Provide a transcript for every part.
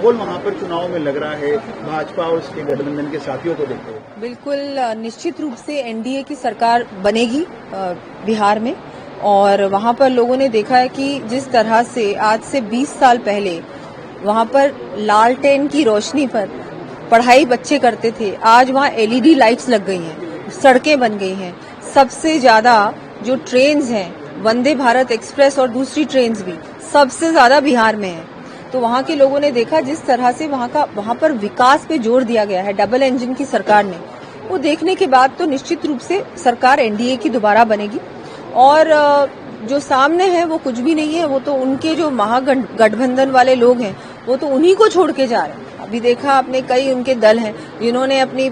माहौल वहाँ पर चुनाव में लग रहा है भाजपा और उसके गठबंधन के साथियों को देखते हुए? बिल्कुल, निश्चित रूप से एनडीए की सरकार बनेगी बिहार में। और वहाँ पर लोगों ने देखा है कि जिस तरह से आज से 20 साल पहले वहाँ पर लालटेन की रोशनी पर पढ़ाई बच्चे करते थे, आज वहाँ एलईडी लाइट्स लग गई हैं, सड़कें बन गई हैं। सबसे ज्यादा जो ट्रेन्स हैं, वंदे भारत एक्सप्रेस और दूसरी ट्रेन्स भी सबसे ज्यादा बिहार में है। तो वहाँ के लोगों ने देखा जिस तरह से वहाँ पर विकास पे जोर दिया गया है डबल इंजन की सरकार ने, वो देखने के बाद तो निश्चित रूप से सरकार एनडीए की दोबारा बनेगी। और जो सामने है वो कुछ भी नहीं है, वो तो उनके जो महागठबंधन वाले लोग हैं वो तो उन्हीं को छोड़ के जा रहे हैं। अभी देखा आपने, कई उनके दल हैं जिन्होंने अपनी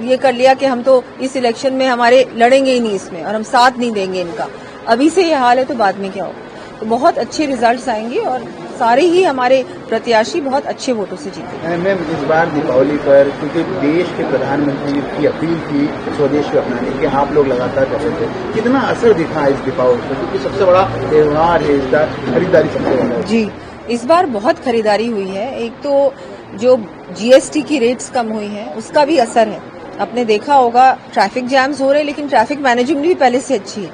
ये कर लिया कि हम तो इस इलेक्शन में हमारे लड़ेंगे ही नहीं इसमें और हम साथ नहीं देंगे इनका। अभी से ये हाल है तो बाद में क्या होगा। तो बहुत अच्छे रिजल्ट्स आएंगे और सारे ही हमारे प्रत्याशी बहुत अच्छे वोटों से जीते। मैम, इस बार दीपावली पर क्योंकि देश के प्रधानमंत्री की अपील थी स्वदेश को अपनाने की, आप लोग लगातार कर रहे थे, कितना असर दिखा इस दीपावली पर? क्योंकि सबसे बड़ा त्योहार है, इस बार खरीदारी सबसे बड़ा है। जी, इस बार बहुत खरीदारी हुई है। एक तो जो जीएसटी की रेट्स कम हुई हैं उसका भी असर है। आपने देखा होगा ट्रैफिक जैम्स हो रहे हैं, लेकिन ट्रैफिक मैनेजमेंट भी पहले से अच्छी है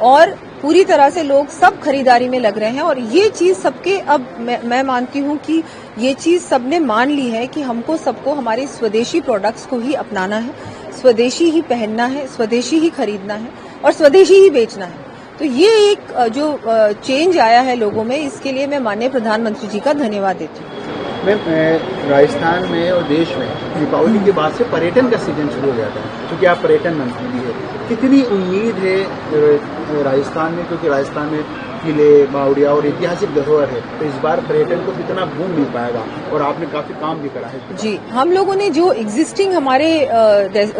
और पूरी तरह से लोग सब खरीदारी में लग रहे हैं। और ये चीज सबके, अब मैं मानती हूँ कि ये चीज सबने मान ली है कि हमको सबको हमारे स्वदेशी प्रोडक्ट्स को ही अपनाना है, स्वदेशी ही पहनना है, स्वदेशी ही खरीदना है और स्वदेशी ही बेचना है। तो ये एक जो चेंज आया है लोगों में, इसके लिए मैं माननीय प्रधानमंत्री जी का धन्यवाद देती हूँ। मैम, राजस्थान में और देश में दीपावली के बाद से पर्यटन का सीजन शुरू हो जाता है, क्योंकि आप पर्यटन मंत्री भी है। कितनी उम्मीद है राजस्थान में, क्योंकि राजस्थान में किले, बावड़िया और ऐतिहासिक धरोहर है, तो इस बार पर्यटन को कितना बूम मिल पाएगा? और आपने काफी काम भी करा है। जी, हम लोगों ने जो एग्जिस्टिंग हमारे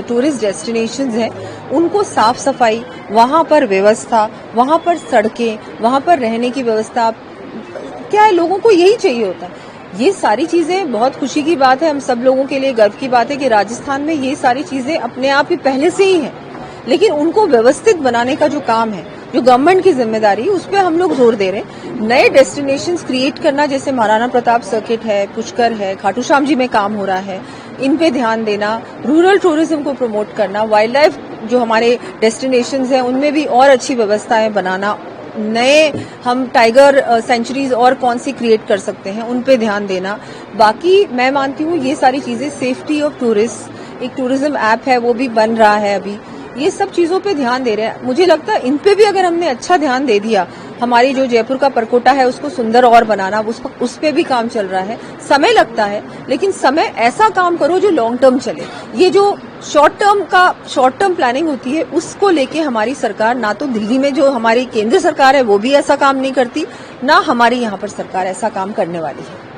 टूरिस्ट डेस्टिनेशंस हैं उनको साफ सफाई, वहाँ पर व्यवस्था, वहाँ पर सड़कें, वहाँ पर रहने की व्यवस्था, क्या है, लोगों को यही चाहिए होता है। ये सारी चीजें बहुत खुशी की बात है, हम सब लोगों के लिए गर्व की बात है कि राजस्थान में ये सारी चीजें अपने आप ही पहले से ही हैं, लेकिन उनको व्यवस्थित बनाने का जो काम है, जो गवर्नमेंट की जिम्मेदारी, उस पर हम लोग जोर दे रहे हैं। नए डेस्टिनेशंस क्रिएट करना, जैसे महाराणा प्रताप सर्किट है, पुष्कर है, खाटू श्याम जी में काम हो रहा है, इन पे ध्यान देना, रूरल टूरिज्म को प्रमोट करना, वाइल्ड लाइफ जो हमारे डेस्टिनेशंस हैं उनमें भी और अच्छी व्यवस्थाएं बनाना, नए हम टाइगर सेंचुरीज और कौन सी क्रिएट कर सकते हैं उन पे ध्यान देना। बाकी मैं मानती हूँ ये सारी चीजें, सेफ्टी ऑफ टूरिस्ट, एक टूरिज्म ऐप है वो भी बन रहा है अभी, ये सब चीजों पे ध्यान दे रहे हैं। मुझे लगता है इन पे भी अगर हमने अच्छा ध्यान दे दिया, हमारी जो जयपुर का परकोटा है उसको सुंदर और बनाना, उस पे भी काम चल रहा है। समय लगता है, लेकिन समय ऐसा काम करो जो लॉन्ग टर्म चले। ये जो शॉर्ट टर्म प्लानिंग होती है उसको लेके हमारी सरकार, ना तो दिल्ली में जो हमारी केंद्र सरकार है वो भी ऐसा काम नहीं करती, ना हमारी यहाँ पर सरकार ऐसा काम करने वाली है।